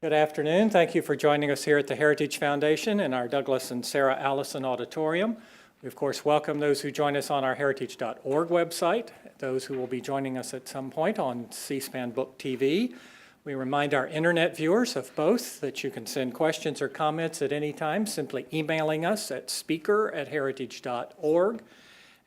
Good afternoon. Thank you for joining us here at the Heritage Foundation in our Douglas and Sarah Allison Auditorium. We, of course, welcome those who join us on our heritage.org website, those who will be joining us at some point on C-SPAN Book TV. We remind our internet viewers of both that you can send questions or comments at any time, simply emailing us at speaker@heritage.org.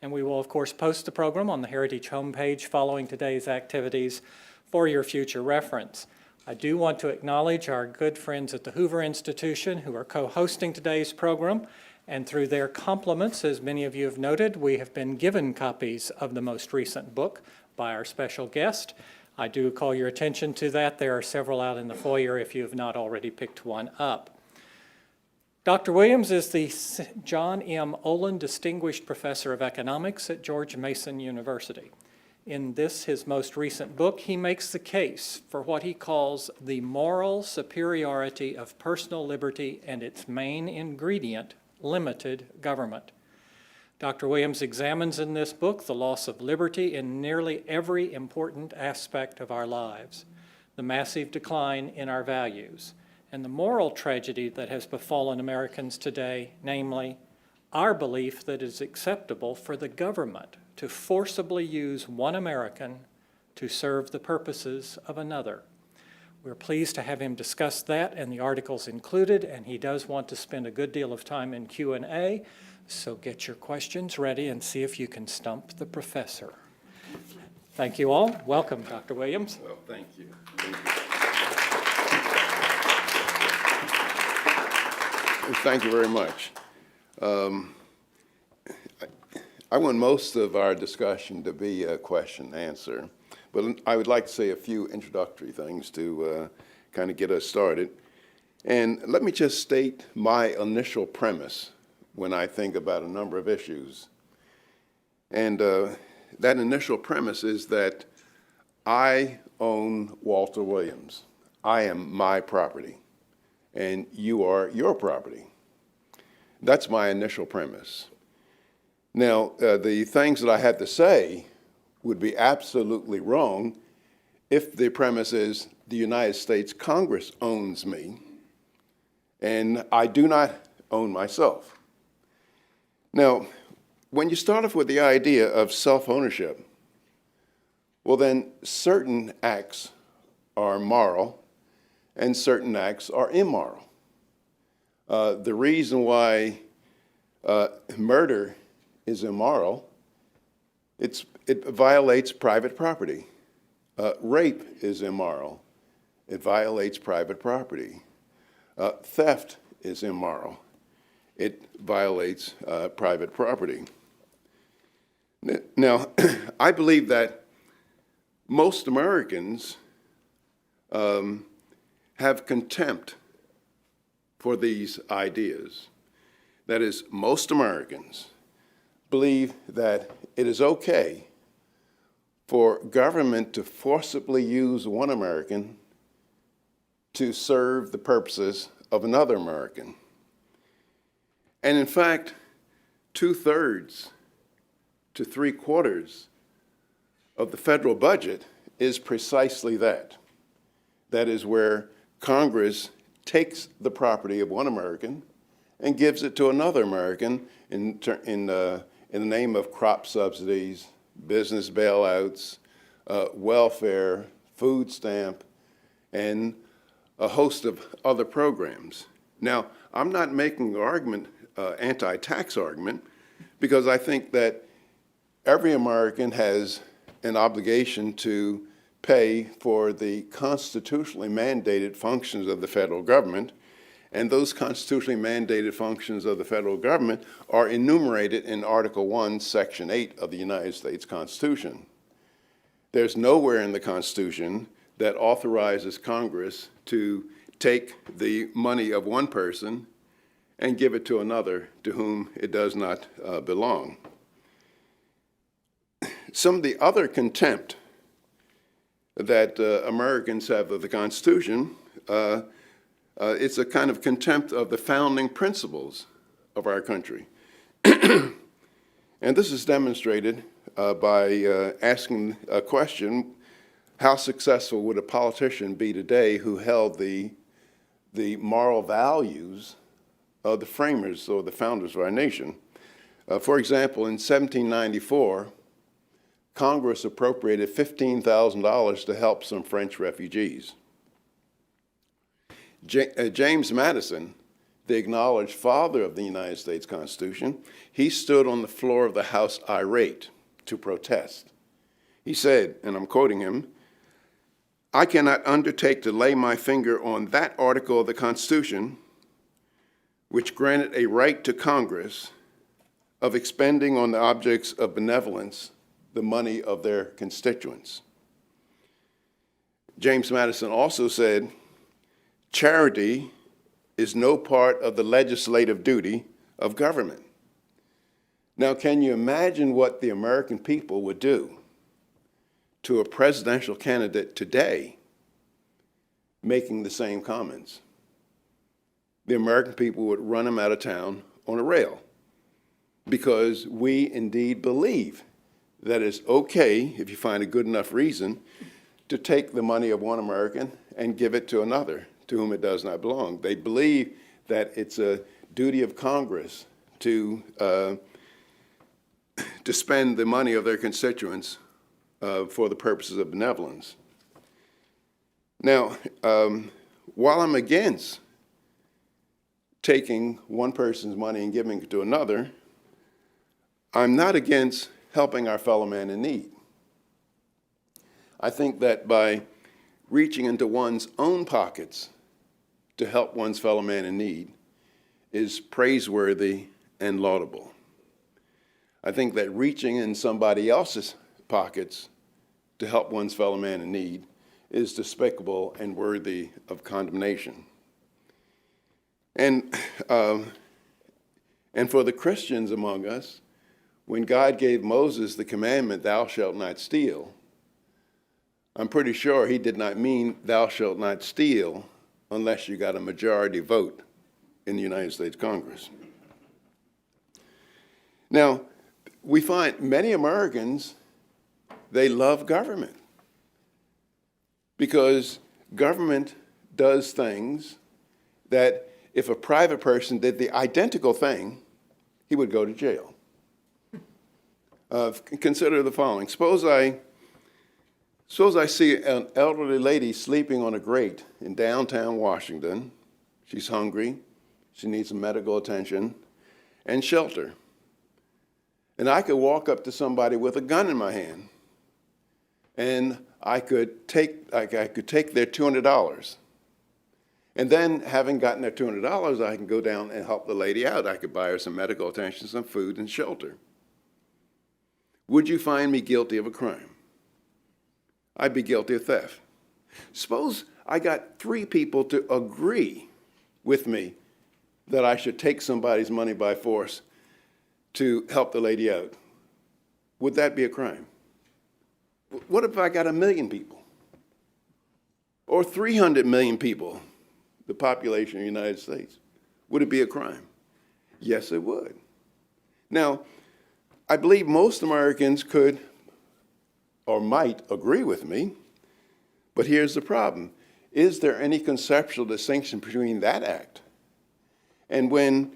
And we will, of course, post the program on the Heritage homepage following today's activities for your future reference. I do want to acknowledge our good friends at the Hoover Institution who are co-hosting today's program, and through their compliments, as many of you have noted, we have been given copies of the most recent book by our special guest. I do call your attention to that. There are several out in the foyer if you have not already picked one up. Dr. Williams is the John M. Olin Distinguished Professor of Economics at George Mason University. In this, his most recent book, he makes the case for what he calls the moral superiority of personal liberty and its main ingredient, limited government. Dr. Williams examines in this book the loss of liberty in nearly every important aspect of our lives, the massive decline in our values, and the moral tragedy that has befallen Americans today, namely, our belief that it is acceptable for the government to forcibly use one American to serve the purposes of another. We're pleased to have him discuss that and the articles included, and he does want to spend a good deal of time in Q&A, so get your questions ready and see if you can stump the professor. Thank you all. Welcome, Dr. Williams. Well, thank you. Thank you very much. I want most of our discussion to be a question and answer, but I would like to say a few introductory things to kind of get us started. And let me just state my initial premise when I think about a number of issues. And that initial premise is that I own Walter Williams. I am my property, and you are your property. That's my initial premise. Now, the things that I had to say would be absolutely wrong if the premise is the United States Congress owns me, and I do not own myself. Now, when you start off with the idea of self-ownership, well then certain acts are moral and certain acts are immoral. The reason why murder is immoral, it violates private property. Rape is immoral. It violates private property. Theft is immoral. It violates private property. Now, I believe that most Americans have contempt for these ideas. That is, most Americans believe that it is okay for government to forcibly use one American to serve the purposes of another American. And in fact, 2/3 to 3/4 of the federal budget is precisely that. That is where Congress takes the property of one American and gives it to another American in the name of crop subsidies, business bailouts, welfare, food stamp, and a host of other programs. Now, I'm not making an argument, anti-tax argument, because I think that every American has an obligation to pay for the constitutionally mandated functions of the federal government, and those constitutionally mandated functions of the federal government are enumerated in Article 1, Section 8 of the United States Constitution. There's nowhere in the Constitution that authorizes Congress to take the money of one person and give it to another to whom it does not belong. Some of the other contempt that Americans have of the Constitution, it's a kind of contempt of the founding principles of our country. And this is demonstrated by asking a question, how successful would a politician be today who held the the moral values of the framers or the founders of our nation. For example, in 1794, Congress appropriated $15,000 to help some French refugees. James Madison, the acknowledged father of the United States Constitution, he stood on the floor of the House irate to protest. He said, and I'm quoting him, "I cannot undertake to lay my finger on that article of the Constitution which granted a right to Congress of expending on the objects of benevolence the money of their constituents." James Madison also said, "Charity is no part of the legislative duty of government." Now, can you imagine what the American people would do to a presidential candidate today making the same comments? The American people would run him out of town on a rail, because we indeed believe that it's okay, if you find a good enough reason, to take the money of one American and give it to another to whom it does not belong. They believe that it's a duty of Congress to spend the money of their constituents for the purposes of benevolence. Now, while I'm against taking one person's money and giving it to another, I'm not against helping our fellow man in need. I think that by reaching into one's own pockets to help one's fellow man in need is praiseworthy and laudable. I think that reaching in somebody else's pockets to help one's fellow man in need is despicable and worthy of condemnation. And for the Christians among us, when God gave Moses the commandment, "Thou shalt not steal," I'm pretty sure he did not mean "thou shalt not steal" unless you got a majority vote in the United States Congress. Now, we find many Americans, they love government because government does things that if a private person did the identical thing, he would go to jail. Consider the following. Suppose I see an elderly lady sleeping on a grate in downtown Washington. She's hungry. She needs some medical attention and shelter. And I could walk up to somebody with a gun in my hand, and I could take their $200. And then, having gotten their $200, I can go down and help the lady out. I could buy her some medical attention, some food, and shelter. Would you find me guilty of a crime? I'd be guilty of theft. Suppose I got 3 people to agree with me that I should take somebody's money by force to help the lady out. Would that be a crime? What if I got 1 million people? Or 300 million people, the population of the United States? Would it be a crime? Yes, it would. Now, I believe most Americans could or might agree with me, but here's the problem. Is there any conceptual distinction between that act and when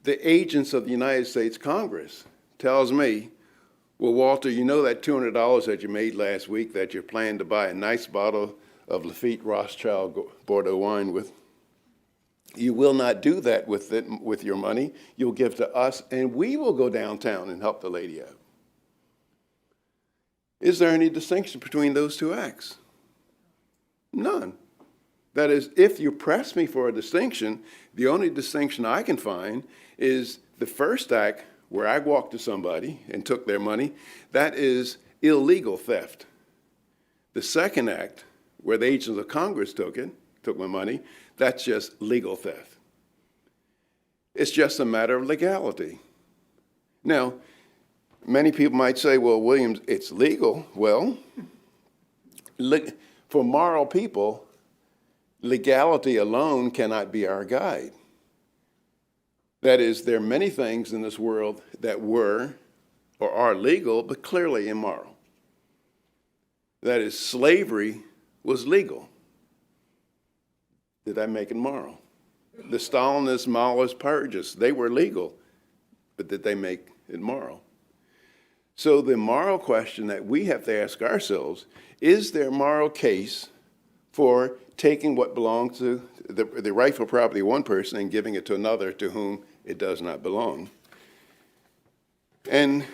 the agents of the United States Congress tells me, "Well, Walter, you know that $200 that you made last week that you're planning to buy a nice bottle of Lafite Rothschild Bordeaux wine with? You will not do that with your money. You'll give to us, and we will go downtown and help the lady out." Is there any distinction between those two acts? None. That is, if you press me for a distinction, the only distinction I can find is the first act where I walked to somebody and took their money. That is illegal theft. The second act, where the agents of Congress took my money, that's just legal theft. It's just a matter of legality. Now, many people might say, "Well, Williams, it's legal." Well, for moral people, legality alone cannot be our guide. That is, there are many things in this world that were or are legal, but clearly immoral. That is, slavery was legal. Did that make it moral? The Stalinists, Maoists, purges, they were legal, but did they make it moral? So the moral question that we have to ask ourselves, is there a moral case for taking what belongs to the rightful property of one person and giving it to another to whom it does not belong? And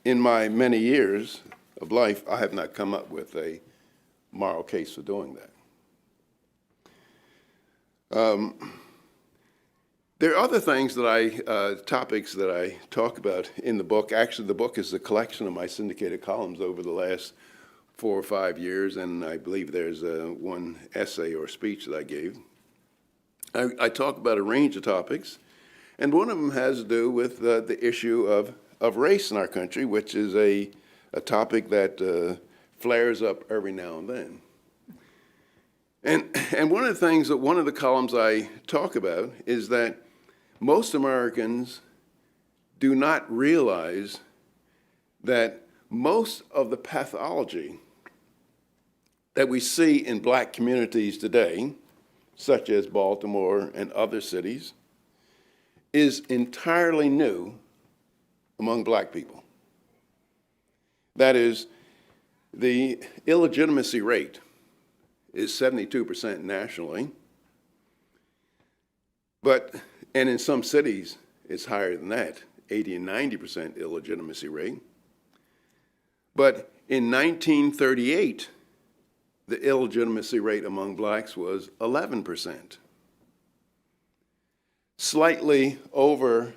in my many years of life, I have not come up with a moral case for doing that. There are other things that topics that I talk about in the book. Actually, the book is a collection of my syndicated columns over the last 4 or 5 years, and I believe there's one essay or speech that I gave. I talk about a range of topics, and one of them has to do with the issue of race in our country, which is a topic that flares up every now and then. And one of the things that one of the columns I talk about is that most Americans do not realize that most of the pathology that we see in black communities today, such as Baltimore and other cities, is entirely new among black people. That is, the illegitimacy rate is 72% nationally, and in some cities it's higher than that, 80 and 90% illegitimacy rate. But in 1938, the illegitimacy rate among blacks was 11%. Slightly over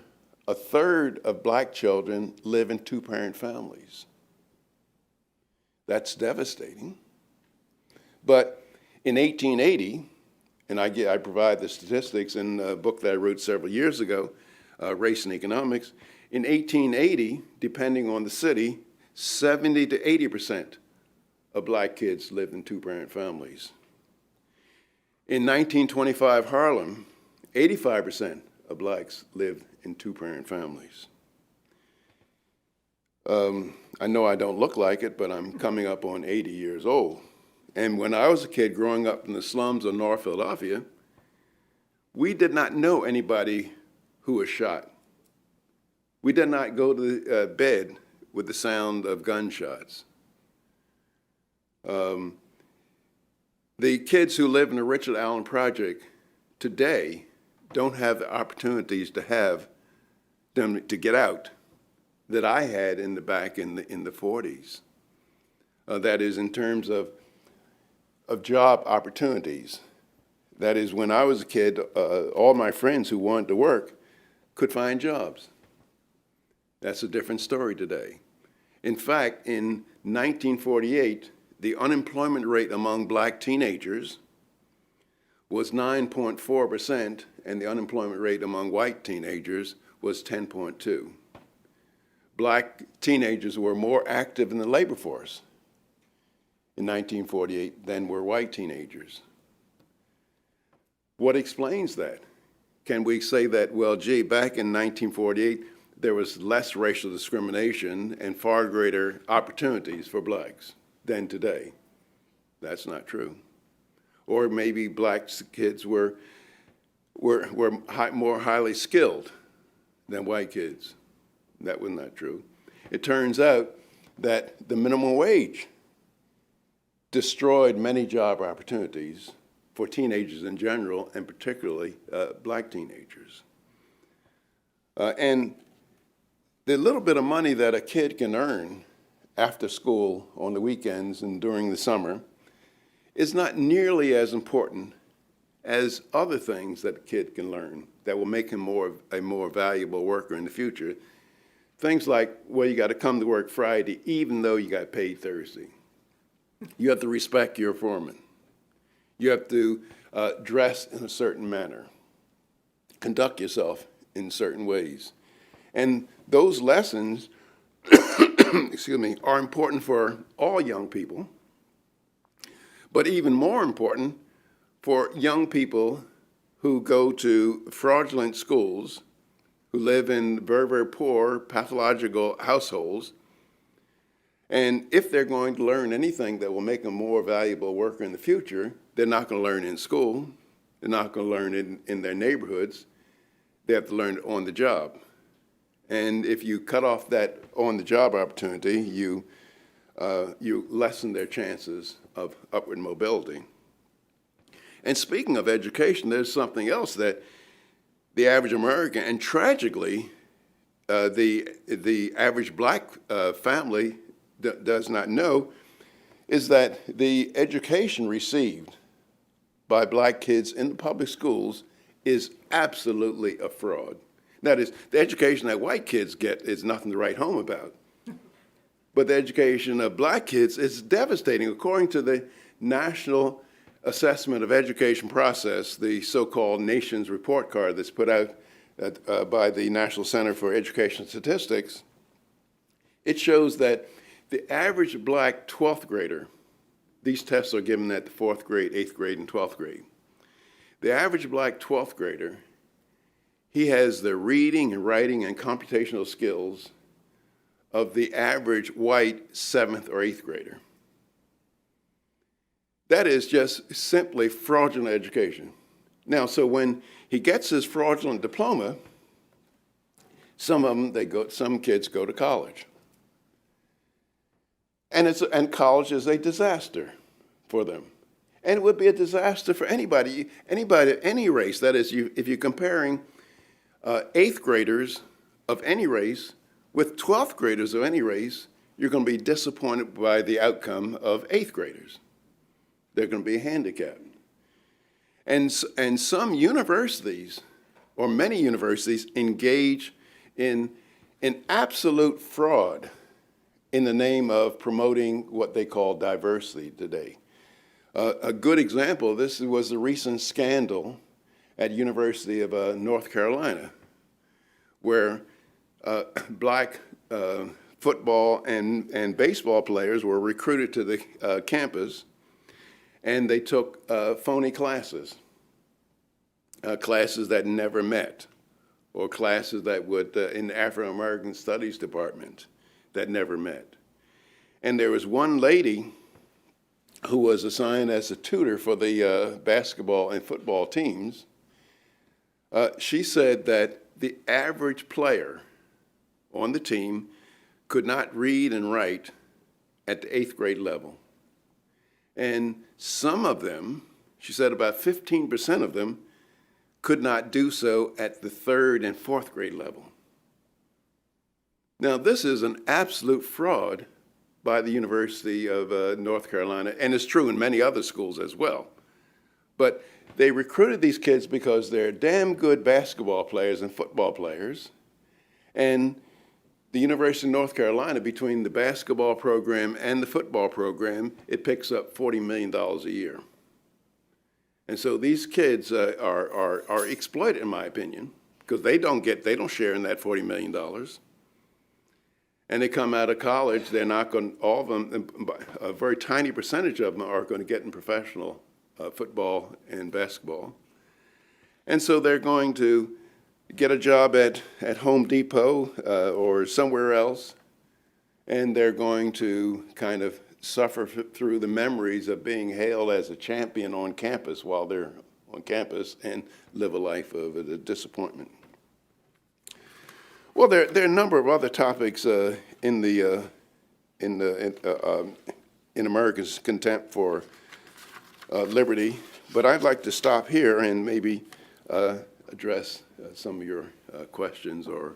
a third of black children live in two-parent families. That's devastating. But in 1880, and I provide the statistics in a book that I wrote several years ago, Race and Economics. In 1880, depending on the city, 70 to 80% of black kids lived in two-parent families. In 1925 Harlem, 85% of blacks lived in two-parent families. I know I don't look like it, but I'm coming up on 80 years old. And when I was a kid growing up in the slums of North Philadelphia, we did not know anybody who was shot. We did not go to bed with the sound of gunshots. The kids who live in the Richard Allen Project today don't have the opportunities to have them to get out that I had in the back in the 40s. That is, in terms of job opportunities. That is, when I was a kid, all my friends who wanted to work could find jobs. That's a different story today. In fact, in 1948, the unemployment rate among black teenagers was 9.4%, and the unemployment rate among white teenagers was 10.2%. Black teenagers were more active in the labor force in 1948 than were white teenagers. What explains that? Can we say that, well, gee, back in 1948, there was less racial discrimination and far greater opportunities for blacks than today? That's not true. Or maybe black kids were more highly skilled than white kids. That was not true. It turns out that the minimum wage destroyed many job opportunities for teenagers in general, and particularly black teenagers. And the little bit of money that a kid can earn after school on the weekends and during the summer is not nearly as important as other things that a kid can learn that will make him a more valuable worker in the future. Things like, well, you got to come to work Friday even though you got paid Thursday. You have to respect your foreman. You have to dress in a certain manner, conduct yourself in certain ways. And those lessons, excuse me, are important for all young people, but even more important for young people who go to fraudulent schools, who live in very, very poor, pathological households, And if they're going to learn anything that will make them a more valuable worker in the future, they're not going to learn in school. They're not going to learn in their neighborhoods. They have to learn it on the job. And if you cut off that on-the-job opportunity, you lessen their chances of upward mobility. And speaking of education, there's something else that the average American, and tragically, the average black family does not know, is that the education received by black kids in the public schools is absolutely a fraud. That is, the education that white kids get is nothing to write home about. But the education of black kids is devastating. According to the National Assessment of Education Process, the so-called Nations Report Card that's put out by the National Center for Education Statistics, it shows that the average black 12th grader, these tests are given at the 4th grade, 8th grade, and 12th grade. The average black 12th grader, he has the reading and writing and computational skills of the average white 7th or 8th grader. That is just simply fraudulent education. Now, so when he gets his fraudulent diploma, some kids go to college. And college is a disaster for them. And it would be a disaster for anybody of any race. That is, if you're comparing 8th graders of any race with 12th graders of any race, you're going to be disappointed by the outcome of 8th graders. They're going to be handicapped. And some universities, or many universities, engage in absolute fraud in the name of promoting what they call diversity today. A good example of this was the recent scandal at University of North Carolina, where black football and baseball players were recruited to the campus, and they took phony classes, classes that never met, or classes that would, in the African American Studies Department, that never met. And there was one lady who was assigned as a tutor for the basketball and football teams. She said that the average player on the team could not read and write at the 8th grade level. And some of them, she said about 15% of them, could not do so at the 3rd and 4th grade level. Now, this is an absolute fraud by the University of North Carolina, and it's true in many other schools as well. But they recruited these kids because they're damn good basketball players and football players, and the University of North Carolina, between the basketball program and the football program, it picks up $40 million a year. And so these kids are exploited, in my opinion, because they don't share in that $40 million. And they come out of college, they're not going, all of them, a very tiny percentage of them are going to get in professional football and basketball. And so they're going to get a job at Home Depot or somewhere else, and they're going to kind of suffer through the memories of being hailed as a champion on campus while they're on campus, and live a life of disappointment. Well, there are a number of other topics in America's contempt for liberty, but I'd like to stop here and maybe address some of your questions or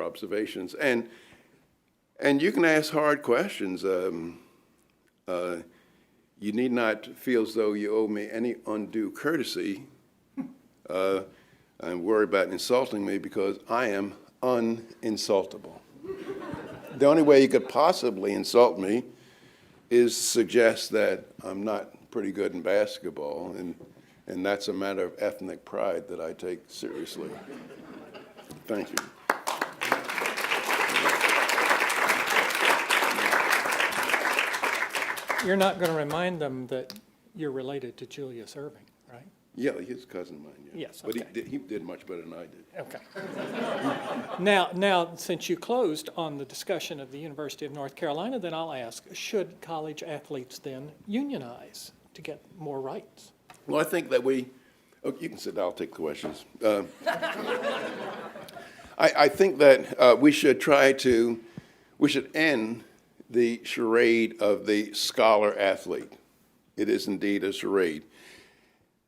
observations. And you can ask hard questions. You need not feel as though you owe me any undue courtesy and worry about insulting me, because I am uninsultable. The only way you could possibly insult me is to suggest that I'm not pretty good in basketball, and that's a matter of ethnic pride that I take seriously. Thank you. You're not going to remind them that you're related to Julius Erving, right? Yeah, he's a cousin of mine, yeah. Yes, But okay. he did much better than I did. Okay. Now, since you closed on the discussion of the University of North Carolina, then I'll ask, should college athletes then unionize to get more rights? Well, I think that oh, you can sit down, I'll take the questions. I think that we should end the charade of the scholar athlete. It is indeed a charade.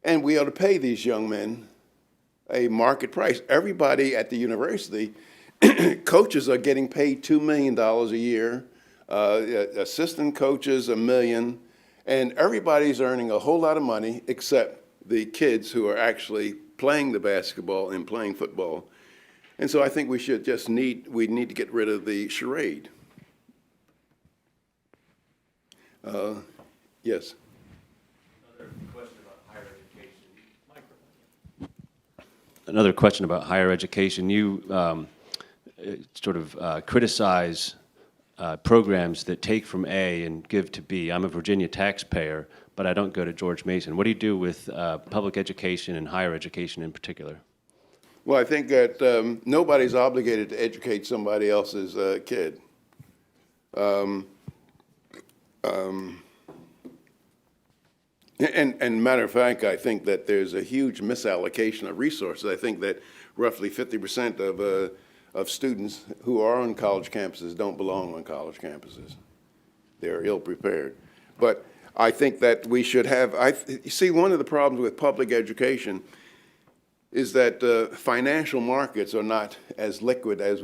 And we ought to pay these young men a market price. Everybody at the university, coaches are getting paid $2 million a year, assistant coaches $1 million, and everybody's earning a whole lot of money except the kids who are actually playing the basketball and playing football. And so I think we need to get rid of the charade. Yes. Another question about higher education. You criticize programs that take from A and give to B. I'm a Virginia taxpayer, but I don't go to George Mason. What do you do with public education and higher education in particular? Well, I think that nobody's obligated to educate somebody else's kid. And matter of fact, I think that there's a huge misallocation of resources. I think that roughly 50% of students who are on college campuses don't belong on college campuses. They're ill-prepared. But I think that we should have, you see, one of the problems with public education is that financial markets are not as liquid as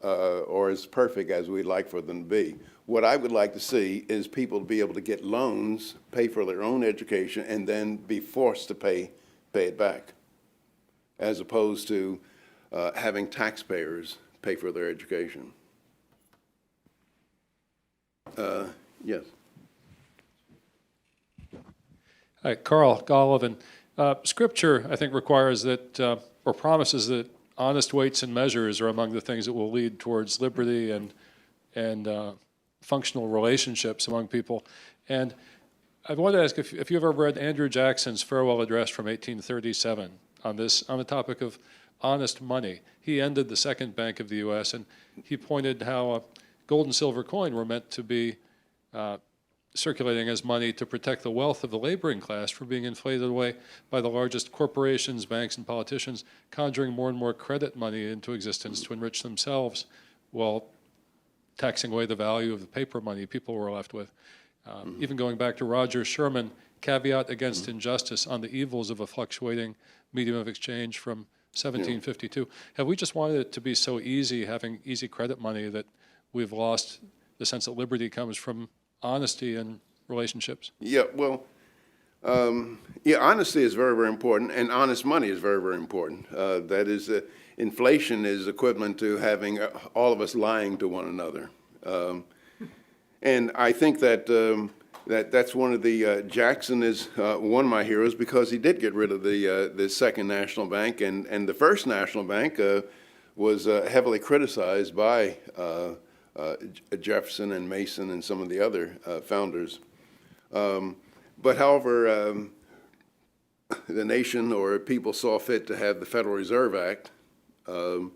or as perfect as we'd like for them to be. What I would like to see is people be able to get loans, pay for their own education, and then be forced to pay it back, as opposed to having taxpayers pay for their education. Yes. Hi, Carl Gollivan. Scripture, I think, requires that, or promises that honest weights and measures are among the things that will lead towards liberty and functional relationships among people. And I wanted to ask if you've ever read Andrew Jackson's farewell address from 1837 on the topic of honest money. He ended the Second Bank of the U.S., and he pointed how gold and silver coin were meant to be circulating as money to protect the wealth of the laboring class from being inflated away by the largest corporations, banks, and politicians conjuring more and more credit money into existence to enrich themselves while taxing away the value of the paper money people were left with. Even going back to Roger Sherman, caveat against injustice on the evils of a fluctuating medium of exchange from 1752. Have we just wanted it to be so easy, having easy credit money, that we've lost the sense that liberty comes from honesty and relationships? Yeah, well, honesty is very, very important, and honest money is very, very important. That is, inflation is equivalent to having all of us lying to one another. And I think that that's one of the, Jackson is one of my heroes because he did get rid of the Second National Bank, and the First National Bank was heavily criticized by Jefferson and Mason and some of the other founders. But however, the nation or people saw fit to have the Federal Reserve Act of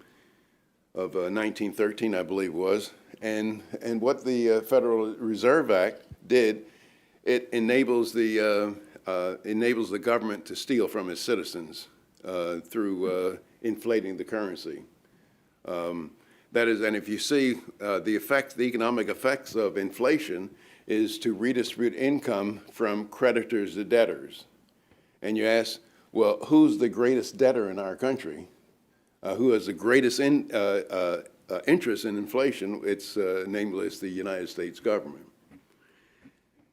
1913, I believe was, and what the Federal Reserve Act did, it enables the government to steal from its citizens through inflating the currency. That is, and if you see the economic effects of inflation is to redistribute income from creditors to debtors. And you ask, well, who's the greatest debtor in our country? Who has the greatest interest in inflation? It's namely it's the United States government.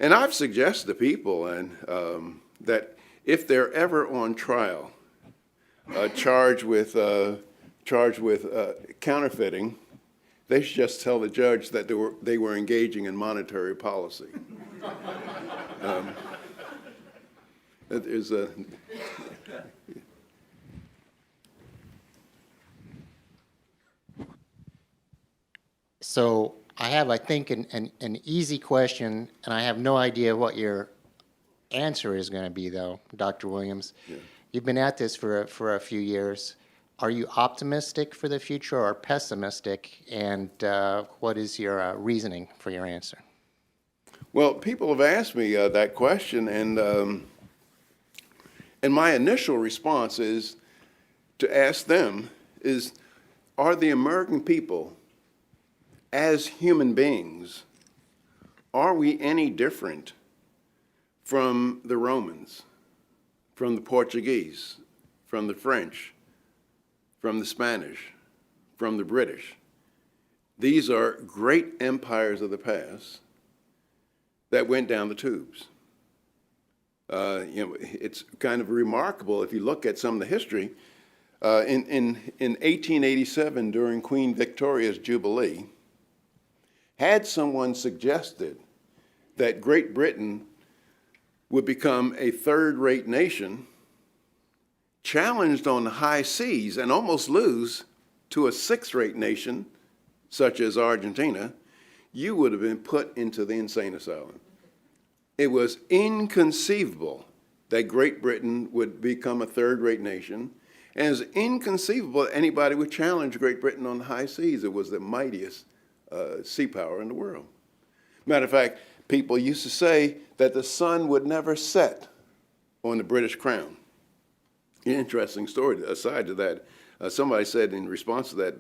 And I've suggested to people that if they're ever on trial, charged with counterfeiting, they should just tell the judge that they were engaging in monetary policy. There's a So I have, I think, an easy question, and I have no idea what your answer is going to be, though, Dr. Williams. You've been at this for a few years. Are you optimistic for the future or pessimistic? And what is your reasoning for your answer? Well, people have asked me that question, and my initial response is to ask them is, are the American people, as human beings, are we any different from the Romans, from the Portuguese, from the French, from the Spanish, from the British? These are great empires of the past that went down the tubes. It's kind of remarkable if you look at some of the history. In 1887, during Queen Victoria's Jubilee, had someone suggested that Great Britain would become a third-rate nation, challenged on the high seas and almost lose to a sixth-rate nation, such as Argentina, you would have been put into the insane asylum. It was inconceivable that Great Britain would become a third-rate nation, and it was inconceivable that anybody would challenge Great Britain on the high seas. It was the mightiest sea power in the world. Matter of fact, people used to say that the sun would never set on the British crown. Interesting story. Aside to that, somebody said in response to that,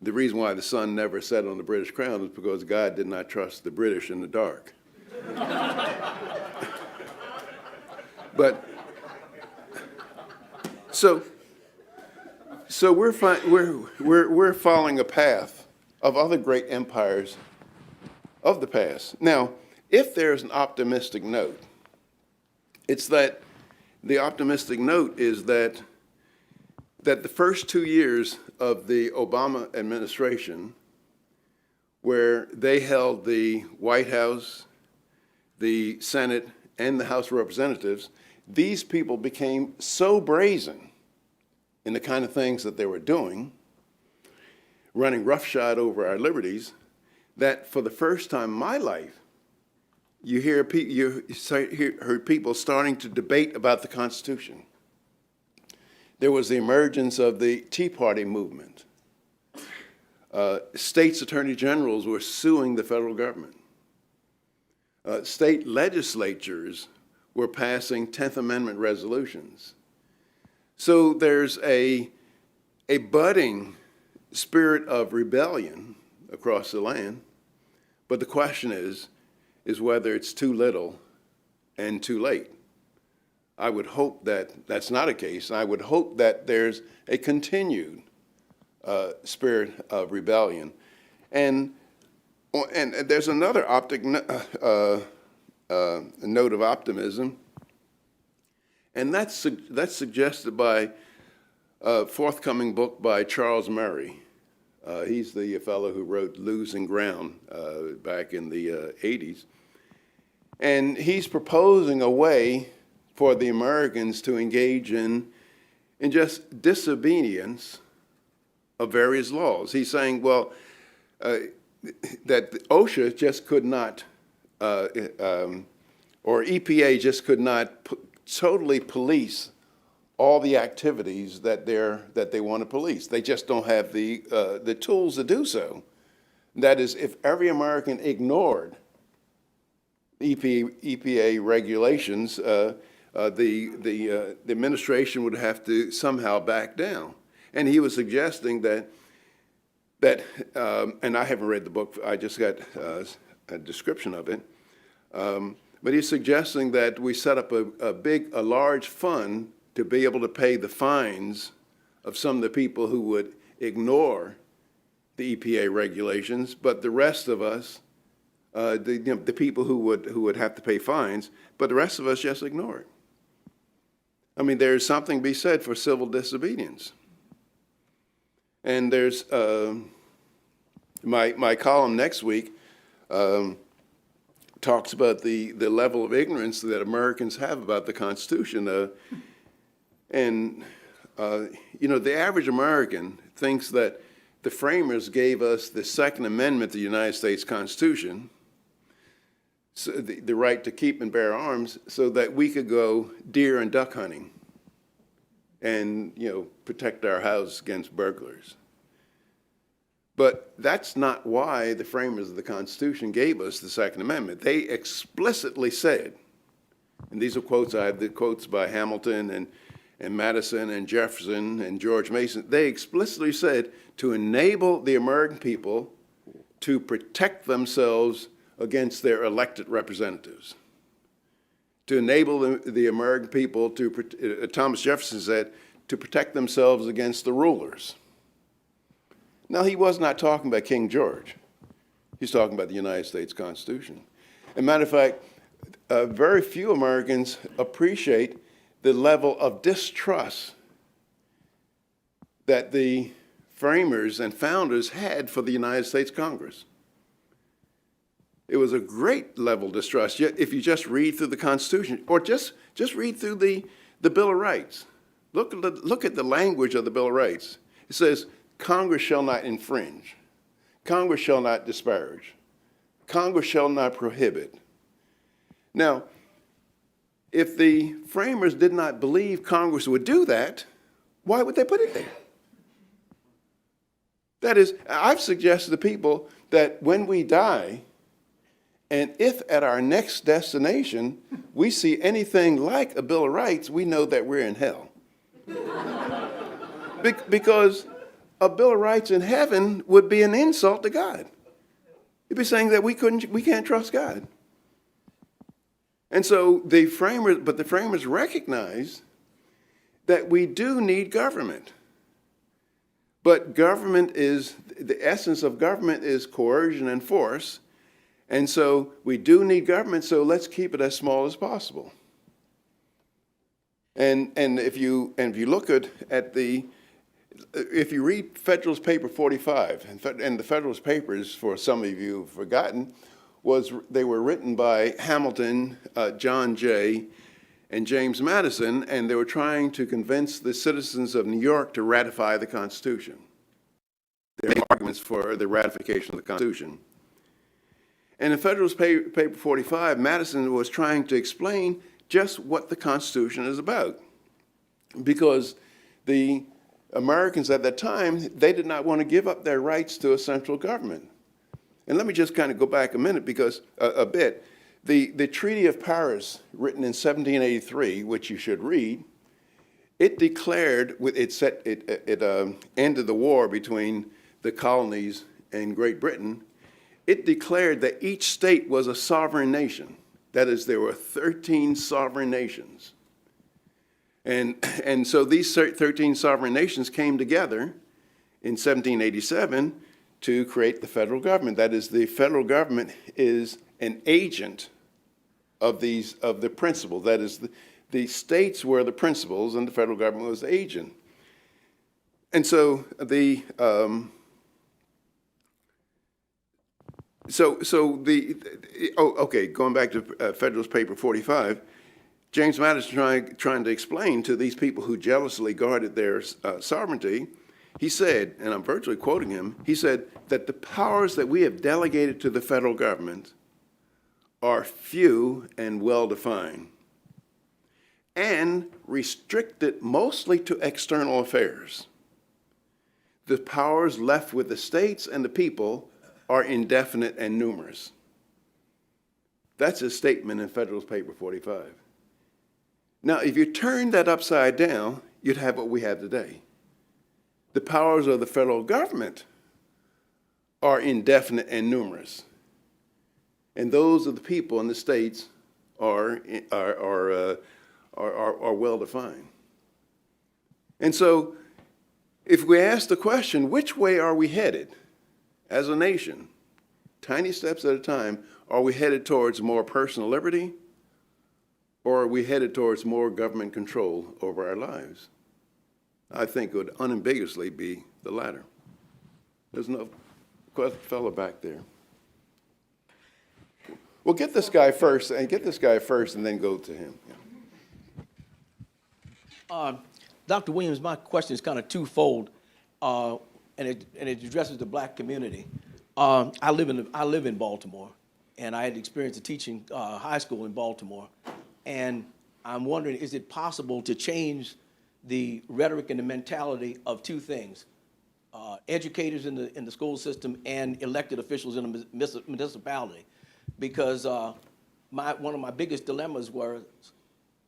the reason why the sun never set on the British crown is because God did not trust the British in the dark. But so we're following a path of other great empires of the past. Now, if there's an optimistic note, it's that the optimistic note is that the first 2 years of the Obama administration, where they held the White House, the Senate, and the House of Representatives, these people became so brazen in the kind of things that they were doing, running roughshod over our liberties, that for the first time in my life, you heard people starting to debate about the Constitution. There was the emergence of the Tea Party movement. States' attorney generals were suing the federal government. State legislatures were passing 10th Amendment resolutions. So there's a budding spirit of rebellion across the land, but the question is whether it's too little and too late. I would hope that that's not a case. I would hope that there's a continued spirit of rebellion. And there's another note of optimism, and that's suggested by a forthcoming book by Charles Murray. He's the fellow who wrote Losing Ground back in the 80s. And he's proposing a way for the Americans to engage in just disobedience of various laws. He's saying, well, that OSHA just could not, or EPA just could not totally police all the activities that they want to police. They just don't have the tools to do so. That is, if every American ignored EPA regulations, the administration would have to somehow back down. And he was suggesting that and I haven't read the book, I just got a description of it, but he's suggesting that we set up a large fund to be able to pay the fines of some of the people who would ignore the EPA regulations, but the rest of us, the people who would have to pay fines, but the rest of us just ignore it. I mean, there's something to be said for civil disobedience. And there's my column next week talks about the level of ignorance that Americans have about the Constitution. The average American thinks that the framers gave us the Second Amendment to the United States Constitution so the right to keep and bear arms so that we could go deer and duck hunting and, protect our house against burglars. But that's not why the framers of the Constitution gave us the Second Amendment. They explicitly said, and these are quotes, I have the quotes by Hamilton and Madison and Jefferson and George Mason, they explicitly said to enable the American people to protect themselves against their elected representatives. To enable the American people to, Thomas Jefferson said, to protect themselves against the rulers. Now, he was not talking about King George. He's talking about the United States Constitution. As a matter of fact, very few Americans appreciate the level of distrust that the framers and founders had for the United States Congress. It was a great level of distrust. Yet, if you just read through the Constitution, or just read through the Bill of Rights, look at the language of the Bill of Rights. It says, Congress shall not infringe. Congress shall not disparage. Congress shall not prohibit. Now, if the framers did not believe Congress would do that, why would they put it there? That is, I've suggested to people that when we die, and if at our next destination we see anything like a Bill of Rights, we know that we're in hell. Because a Bill of Rights in heaven would be an insult to God. It'd be saying that we can't trust God. And so the framers recognized that we do need government. But the essence of government is coercion and force. And so we do need government, so let's keep it as small as possible. And if you look if you read Federalist Paper 45, and the Federalist Papers, for some of you who've forgotten, they were written by Hamilton, John Jay, and James Madison, and they were trying to convince the citizens of New York to ratify the Constitution. They made arguments for the ratification of the Constitution. And in Federalist Paper 45, Madison was trying to explain just what the Constitution is about. Because the Americans at that time, they did not want to give up their rights to a central government. And let me just kind of go back a minute, because a bit. The Treaty of Paris, written in 1783, which you should read, it declared, it ended the war between the colonies and Great Britain. It declared that each state was a sovereign nation. That is, there were 13 sovereign nations. And so these 13 sovereign nations came together in 1787 to create the federal government. That is, the federal government is an agent of the principles. That is, the states were the principals and the federal government was the agent. And so going back to Federalist Paper 45, James Madison trying to explain to these people who jealously guarded their sovereignty, he said, and I'm virtually quoting him, he said that the powers that we have delegated to the federal government are few and well-defined and restricted mostly to external affairs. The powers left with the states and the people are indefinite and numerous. That's a statement in Federalist Paper 45. Now, if you turn that upside down, you'd have what we have today. The powers of the federal government are indefinite and numerous. And those of the people in the states are well-defined. And so, if we ask the question, which way are we headed as a nation, tiny steps at a time, are we headed towards more personal liberty, or are we headed towards more government control over our lives? I think it would unambiguously be the latter. There's no fellow back there. Well, get this guy first, and then go to him. Yeah. Dr. Williams, my question is kind of twofold, and it addresses the black community. I live in Baltimore, and I had experience of teaching high school in Baltimore. And I'm wondering, is it possible to change the rhetoric and the mentality of two things? Educators in the school system and elected officials in the municipality. Because one of my biggest dilemmas were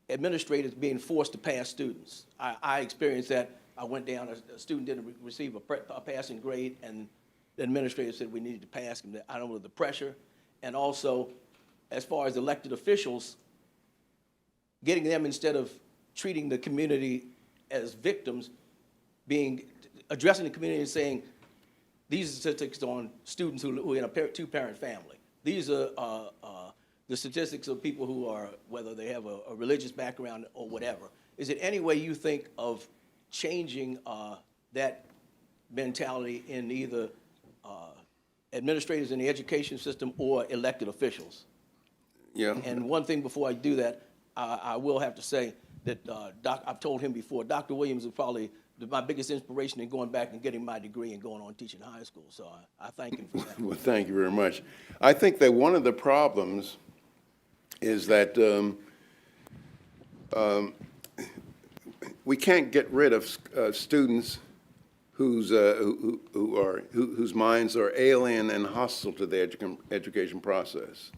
administrators being forced to pass students. I experienced that. I went down, a student didn't receive a passing grade, and the administrator said we needed to pass him. I don't know, the pressure. And also, as far as elected officials, getting them, instead of treating the community as victims, addressing the community and saying, these are statistics on students who are in a two-parent family. These are the statistics of people who are, whether they have a religious background or whatever. Is it any way you think of changing that mentality in either administrators in the education system or elected officials? Yeah. And one thing before I do that, I will have to say that I've told him before, Dr. Williams is probably my biggest inspiration in going back and getting my degree and going on teaching high school. So I thank him for that. Well, thank you very much. I think that one of the problems is that we can't get rid of students whose minds are alien and hostile to the education process.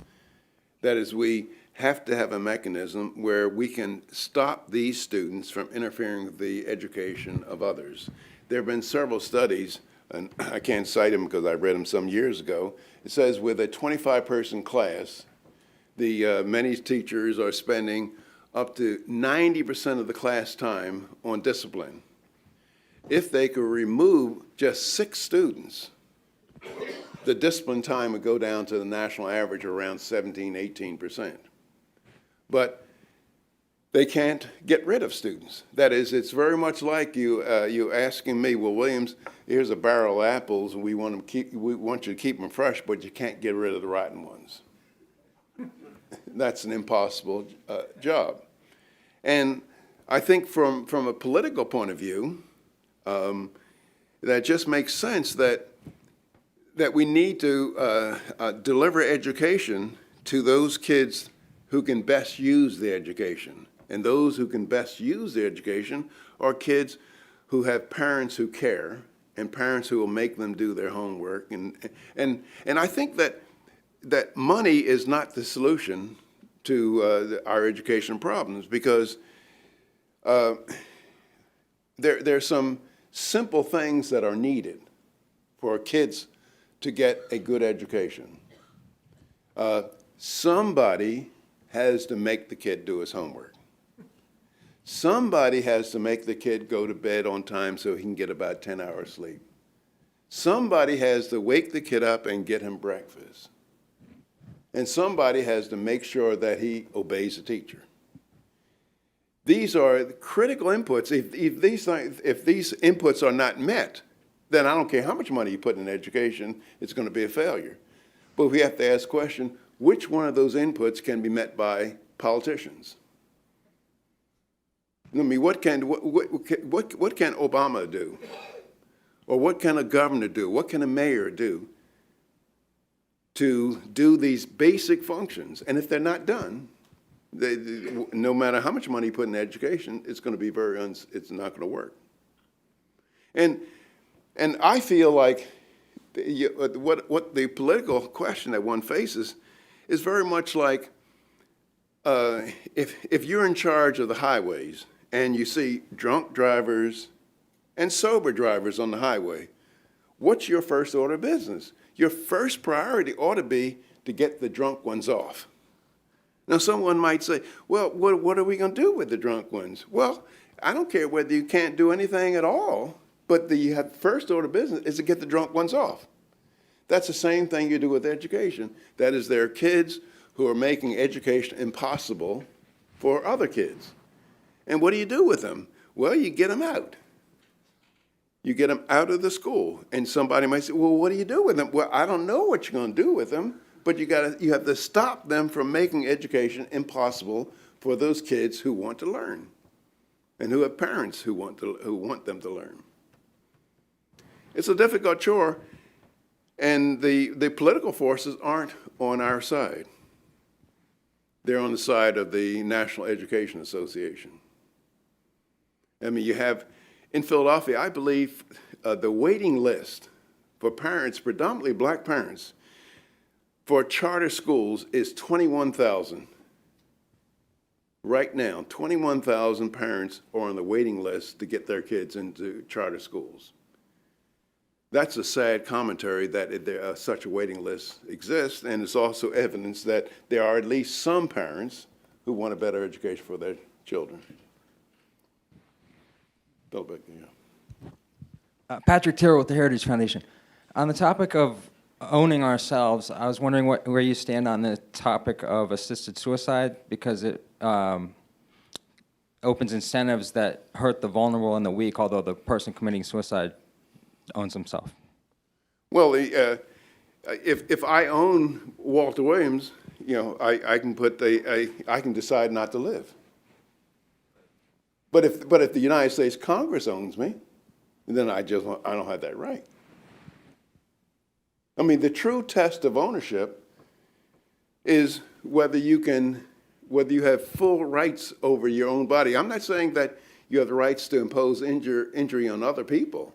That is, we have to have a mechanism where we can stop these students from interfering with the education of others. There have been several studies, and I can't cite them because I read them some years ago. It says with a 25-person class, many teachers are spending up to 90% of the class time on discipline. If they could remove just 6 students, the discipline time would go down to the national average around 17, 18%. But they can't get rid of students. That is, it's very much like you asking me, well, Williams, here's a barrel of apples, and we want you to keep them fresh, but you can't get rid of the rotten ones. That's an impossible job. And I think from a political point of view, that just makes sense that we need to deliver education to those kids who can best use the education. And those who can best use the education are kids who have parents who care and parents who will make them do their homework. And I think that money is not the solution to our education problems, because there are some simple things that are needed for kids to get a good education. Somebody has to make the kid do his homework. Somebody has to make the kid go to bed on time so he can get about 10 hours sleep. Somebody has to wake the kid up and get him breakfast. And somebody has to make sure that he obeys the teacher. These are critical inputs. If these inputs are not met, then I don't care how much money you put in education, it's going to be a failure. But we have to ask the question, which one of those inputs can be met by politicians? I mean, what can Obama do? Or what can a governor do? What can a mayor do to do these basic functions? And if they're not done, no matter how much money you put in education, it's going to be it's not going to work. And I feel like what the political question that one faces is very much like if you're in charge of the highways and you see drunk drivers and sober drivers on the highway, what's your first order of business? Your first priority ought to be to get the drunk ones off. Now, someone might say, well, what are we going to do with the drunk ones? Well, I don't care whether you can't do anything at all, but the first order of business is to get the drunk ones off. That's the same thing you do with education. That is, there are kids who are making education impossible for other kids. And what do you do with them? Well, you get them out. You get them out of the school. And somebody might say, well, what do you do with them? Well, I don't know what you're going to do with them, but you have to stop them from making education impossible for those kids who want to learn and who have parents who want them to learn. It's a difficult chore. And the political forces aren't on our side. They're on the side of the National Education Association. I mean, you have, in Philadelphia, I believe the waiting list for parents, predominantly black parents, for charter schools is 21,000. Right now, 21,000 parents are on the waiting list to get their kids into charter schools. That's a sad commentary that such a waiting list exists, and it's also evidence that there are at least some parents who want a better education for their children. Bill Beck, yeah. Patrick Terrell with the Heritage Foundation. On the topic of owning ourselves, I was wondering where you stand on the topic of assisted suicide, because it opens incentives that hurt the vulnerable and the weak, although the person committing suicide owns himself. Well, if I own Walter Williams, you know, I can decide not to live. But if the United States Congress owns me, then I don't have that right. I mean, the true test of ownership is whether you have full rights over your own body. I'm not saying that you have the rights to impose injury on other people,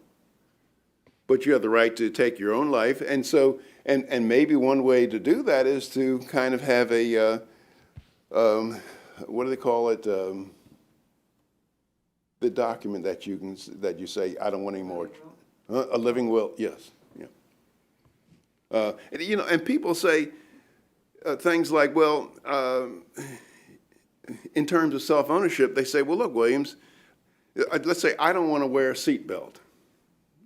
but you have the right to take your own life. And so, and maybe one way to do that is to kind of have a, what do they call it? The document that you say, I don't want any more. A living will, yes, yeah. You know, and people say things like, well, in terms of self-ownership, they say, well, look, Williams, let's say I don't want to wear a seatbelt.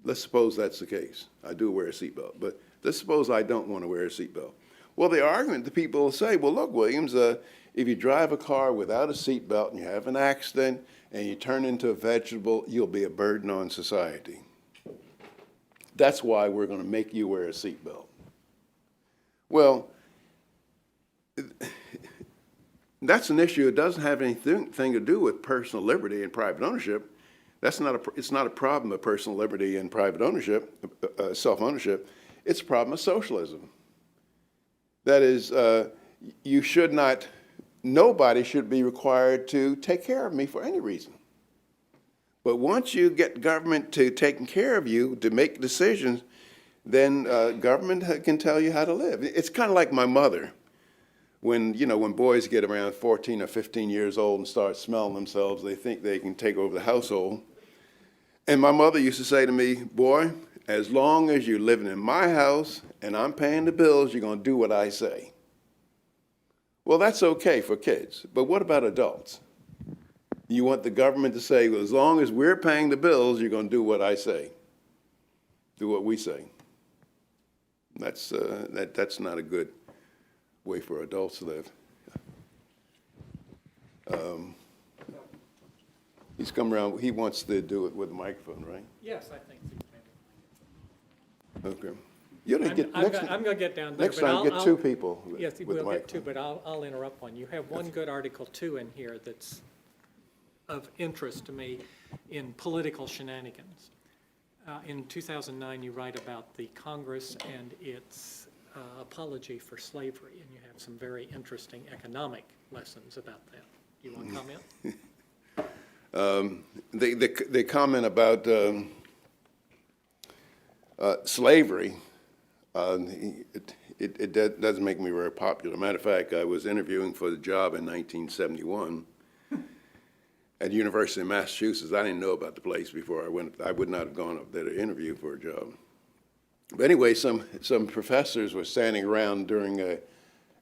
Let's suppose that's the case. I do wear a seatbelt, but let's suppose I don't want to wear a seatbelt. Well, the argument that people will say, well, look, Williams, if you drive a car without a seatbelt and you have an accident and you turn into a vegetable, you'll be a burden on society. That's why we're going to make you wear a seatbelt. Well, that's an issue. It doesn't have anything to do with personal liberty and private ownership. It's not a problem of personal liberty and private ownership, self-ownership. It's a problem of socialism. That is, nobody should be required to take care of me for any reason. But once you get government to taking care of you, to make decisions, then government can tell you how to live. It's kind of like my mother. When boys get around 14 or 15 years old and start smelling themselves, they think they can take over the household. And my mother used to say to me, boy, as long as you're living in my house and I'm paying the bills, you're going to do what I say. Well, that's okay for kids, but what about adults? You want the government to say, well, as long as we're paying the bills, you're going to do what I say, do what we say. That's not a good way for adults to live. He's come around, he wants to do it with a microphone, right? Yes, I think so. Okay. You gotta get, I'm going to get down there. next but time, get I'll- two people with Yes, the we'll microphone. get two, but I'll interrupt one. You have one good Article 2 in here that's of interest to me in political shenanigans. In 2009, you write about the Congress and its apology for slavery, and you have some very interesting economic lessons about that. You want to comment? They comment about slavery. It doesn't make me very popular. Matter of fact, I was interviewing for the job in 1971 at the University of Massachusetts. I didn't know about the place before I went. I would not have gone up there to interview for a job. But anyway, some professors were standing around during a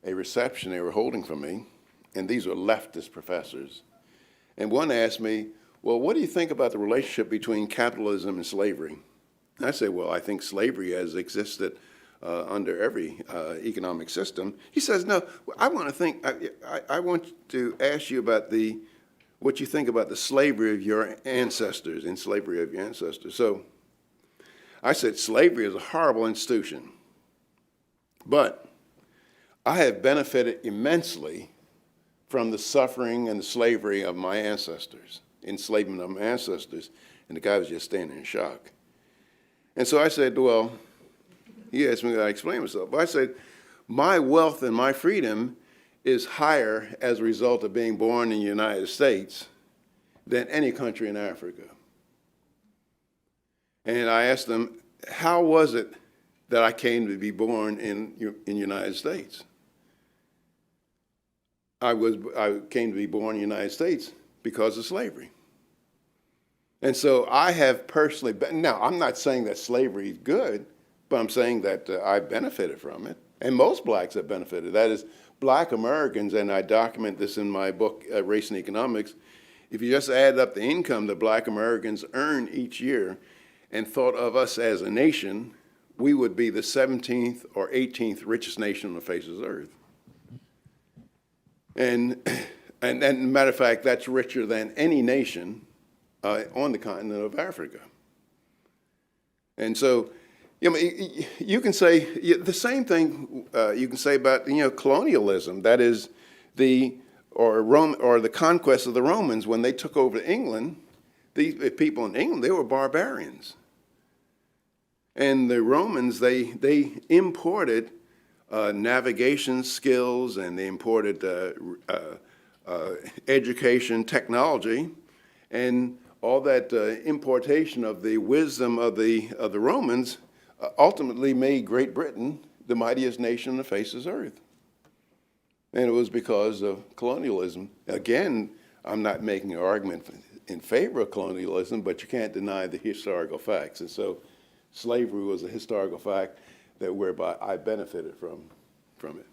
reception they were holding for me, and these were leftist professors. And one asked me, well, what do you think about the relationship between capitalism and slavery? And I said, well, I think slavery has existed under every economic system. He says, no, I want to ask you about what you think about the slavery of your ancestors and slavery of your ancestors. So I said, slavery is a horrible institution, but I have benefited immensely from the suffering and the slavery of my ancestors, enslavement of my ancestors. And the guy was just standing in shock. And so I said, well, he asked me to explain myself. I said, my wealth and my freedom is higher as a result of being born in the United States than any country in Africa. And I asked them, how was it that I came to be born in the United States? I came to be born in the United States because of slavery. And so I have personally, now I'm not saying that slavery is good, but I'm saying that I benefited from it. And most blacks have benefited. That is, black Americans, and I document this in my book, Race and Economics, if you just add up the income that black Americans earn each year and thought of us as a nation, we would be the 17th or 18th richest nation on the face of the earth. And matter of fact, that's richer than any nation on the continent of Africa. And so, you can say the same thing you can say about colonialism. That is the conquest of the Romans when they took over England. These people in England, they were barbarians, and the Romans they imported navigation skills, and they imported education technology, and all that importation of the wisdom of the Romans ultimately made Great Britain the mightiest nation on the face of the earth. And it was because of colonialism. Again, I'm not making an argument in favor of colonialism, but you can't deny the historical facts. And so slavery was a historical fact that whereby I benefited from it.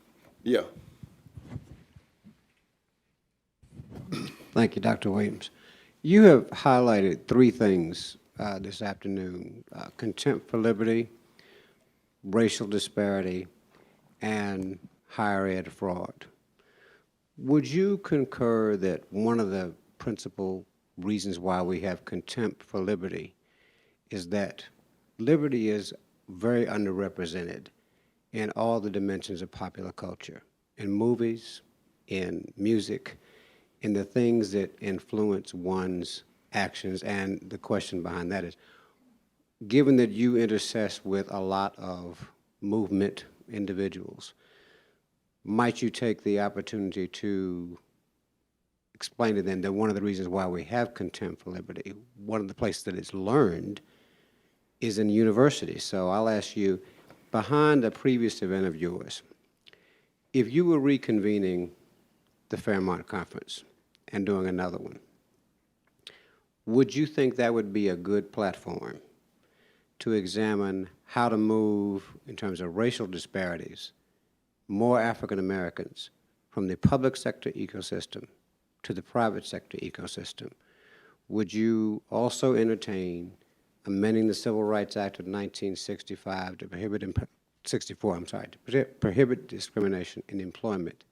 Yeah. Thank you, Dr. Williams. You have highlighted three things this afternoon: contempt for liberty, racial disparity, and higher ed fraud. Would you concur that one of the principal reasons why we have contempt for liberty is that liberty is very underrepresented in all the dimensions of popular culture, in movies, in music, in the things that influence one's actions? And the question behind that is, given that you intersect with a lot of movement individuals, might you take the opportunity to explain to them that one of the reasons why we have contempt for liberty, one of the places that it's learned, is in universities? So I'll ask you, behind a previous event of yours, if you were reconvening the Fairmont Conference and doing another one, would you think that would be a good platform to examine how to move, in terms of racial disparities, more African Americans from the public sector ecosystem to the private sector ecosystem? Would you also entertain amending the Civil Rights Act of 1965 to prohibit discrimination in employment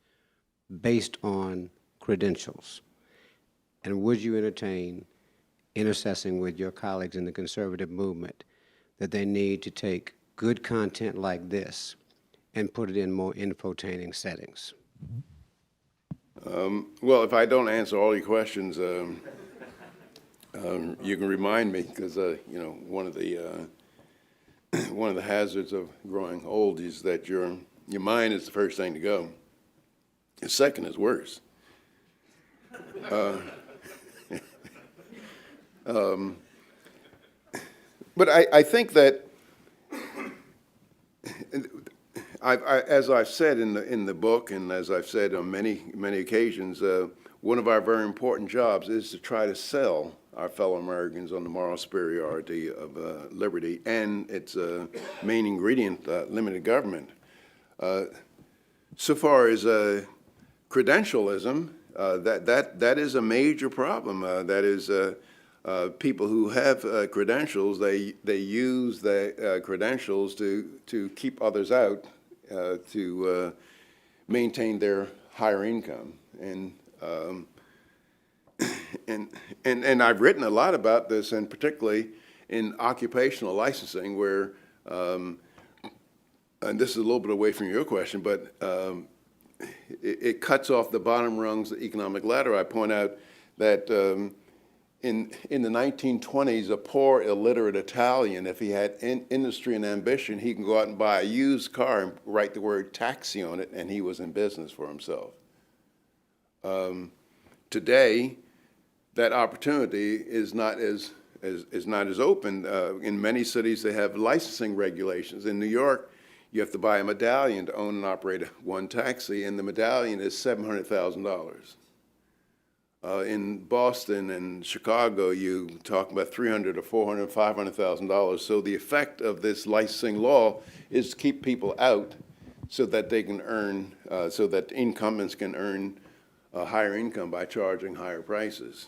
based on credentials? And would you entertain intercessing with your colleagues in the conservative movement that they need to take good content like this and put it in more infotaining settings? Well, if I don't answer all your questions, you can remind me, because one of the hazards of growing old is that your mind is the first thing to go. The second is worse. But I think that, as I've said in the book, and as I've said on many occasions, one of our very important jobs is to try to sell our fellow Americans on the moral superiority of liberty and its main ingredient, limited government. So far as credentialism, that is a major problem. That is, people who have credentials, they use the credentials to keep others out, to maintain their higher income. And I've written a lot about this, and particularly in occupational licensing, where, and this is a little bit away from your question, but it cuts off the bottom rungs of the economic ladder. I point out that in the 1920s, a poor illiterate Italian, if he had industry and ambition, he can go out and buy a used car and write the word taxi on it, and he was in business for himself. Today, that opportunity is not as open. In many cities, they have licensing regulations. In New York, you have to buy a medallion to own and operate one taxi, and the medallion is $700,000. In Boston and Chicago, you talk about $300,000 or $400,000, $500,000. So the effect of this licensing law is to keep people out so that they can earn, so that incumbents can earn a higher income by charging higher prices.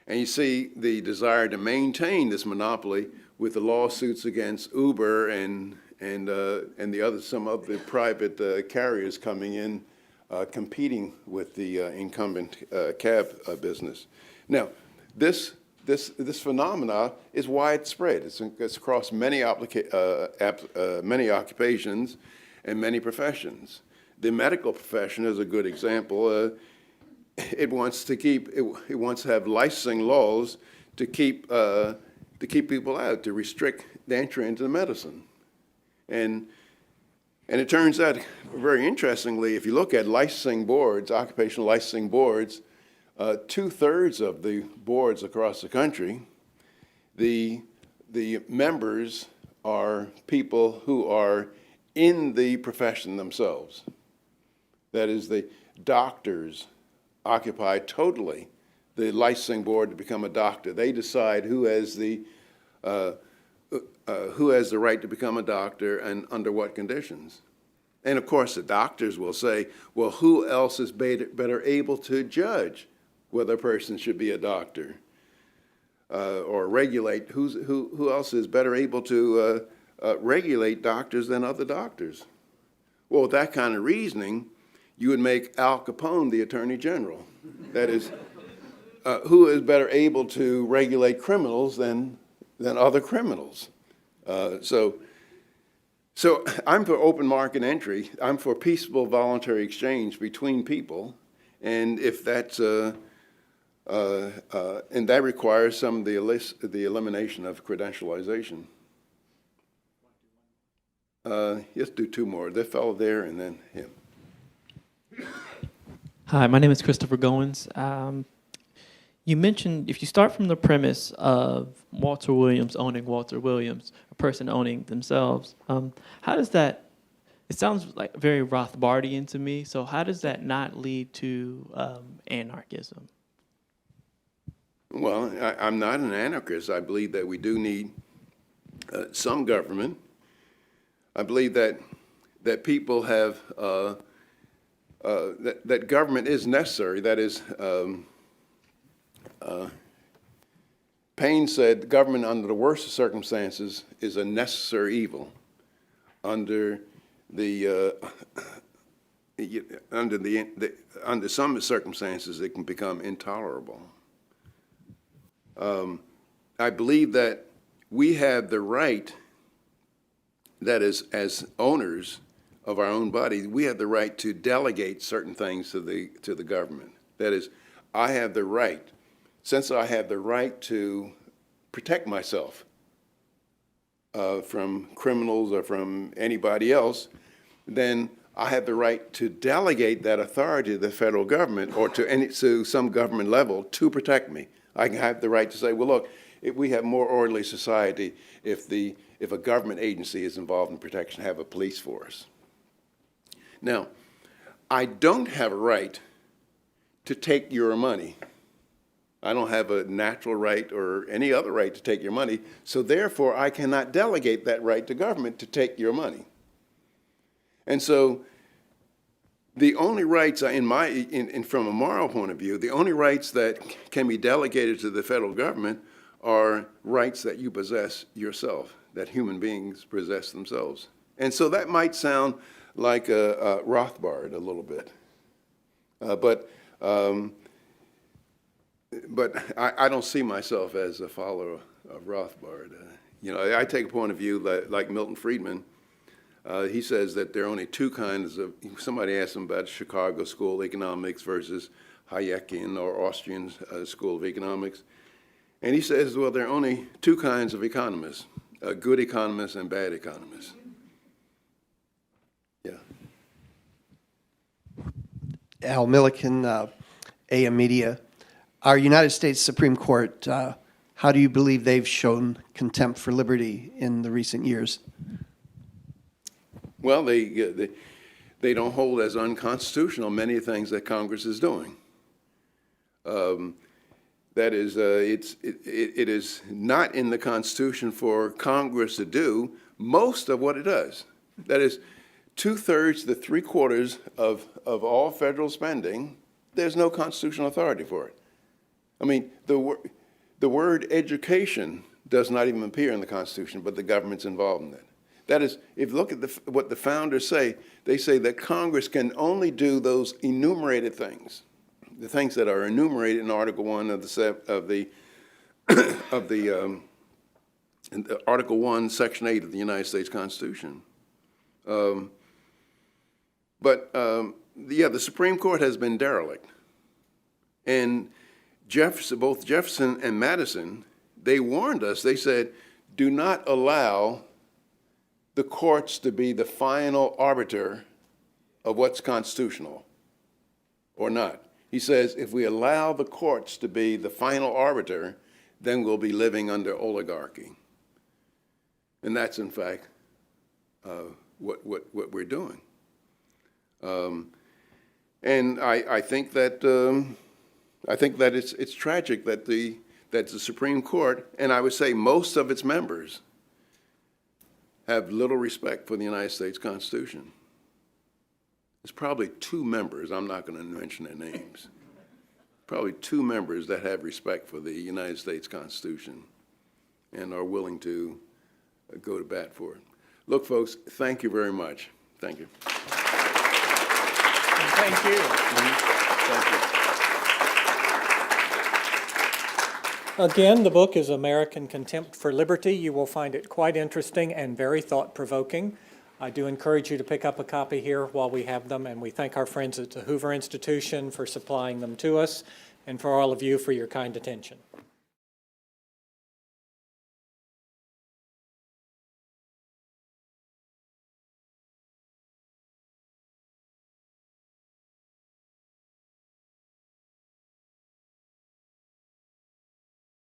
And you see the desire to maintain this monopoly with the lawsuits against Uber and the other, some of the private carriers coming in, competing with the incumbent cab business. Now, this phenomena is widespread. It's across many occupations and many professions. The medical profession is a good example. It wants to have licensing laws to keep people out, to restrict the entry into medicine. And it turns out, very interestingly, if you look at licensing boards, occupational licensing boards, 2/3 of the boards across the country, the members are people who are in the profession themselves. That is, the doctors occupy totally the licensing board to become a doctor. They decide who has the right to become a doctor and under what conditions. And of course, the doctors will say, well, who else is better able to judge whether a person should be a doctor or regulate? Who else is better able to regulate doctors than other doctors? Well, with that kind of reasoning, you would make Al Capone the Attorney General. That is, who is better able to regulate criminals than other criminals? So I'm for open market entry. I'm for peaceable voluntary exchange between people, and if that's and that requires some of the elimination of credentialization. Let's do two more. That fellow there, and then him. Hi, my name is Christopher Goins. You mentioned if you start from the premise of Walter Williams owning Walter Williams, a person owning themselves, how does that, it sounds like very Rothbardian to me, so how does that not lead to anarchism? Well, I'm not an anarchist. I believe that we do need some government. I believe that people have, that government is necessary. That is, Paine said government under the worst of circumstances is a necessary evil. Under some circumstances, it can become intolerable. I believe that we have the right, that is, as owners of our own body, we have the right to delegate certain things to the government. That is, I have the right, since I have the right to protect myself from criminals or from anybody else, then I have the right to delegate that authority to the federal government or to some government level to protect me. I can have the right to say, well, look, if we have more orderly society if a government agency is involved in protection, have a police force. Now, I don't have a right to take your money. I don't have a natural right or any other right to take your money, so therefore I cannot delegate that right to government to take your money. And so the only rights, from a moral point of view, the only rights that can be delegated to the federal government are rights that you possess yourself, that human beings possess themselves. And so that might sound like a Rothbard a little bit, but I don't see myself as a follower of Rothbard. I take a point of view like Milton Friedman. He says that there are only two kinds of, somebody asked him about Chicago School of Economics versus Hayekian or Austrian School of Economics. And he says, well, there are only two kinds of economists, good economists and bad economists. Yeah. Al Milliken, AM Media. Our United States Supreme Court, how do you believe they've shown contempt for liberty in the recent years? Well, they don't hold as unconstitutional many things that Congress is doing. That is, it is not in the Constitution for Congress to do most of what it does. That is, 2/3 to 3/4 of all federal spending, there's no constitutional authority for it. I mean, the word education does not even appear in the Constitution, but the government's involved in it. That is, if you look at what the founders say, they say that Congress can only do those enumerated things, the things that are enumerated in Article 1 in Article 1, Section 8 of the United States Constitution. The Supreme Court has been derelict. And both Jefferson and Madison, they warned us, they said, do not allow the courts to be the final arbiter of what's constitutional or not. He says, if we allow the courts to be the final arbiter, then we'll be living under oligarchy. And that's, in fact, what we're doing. And I think that it's tragic that the Supreme Court, and I would say most of its members, have little respect for the United States Constitution. There's probably 2 members, I'm not going to mention their names, probably 2 members that have respect for the United States Constitution and are willing to go to bat for it. Look, folks, thank you very much. Thank you. Thank you. Thank you. Again, the book is American Contempt for Liberty. You will find it quite interesting and very thought-provoking. I do encourage you to pick up a copy here while we have them, and we thank our friends at the Hoover Institution for supplying them to us, and for all of you for your kind attention.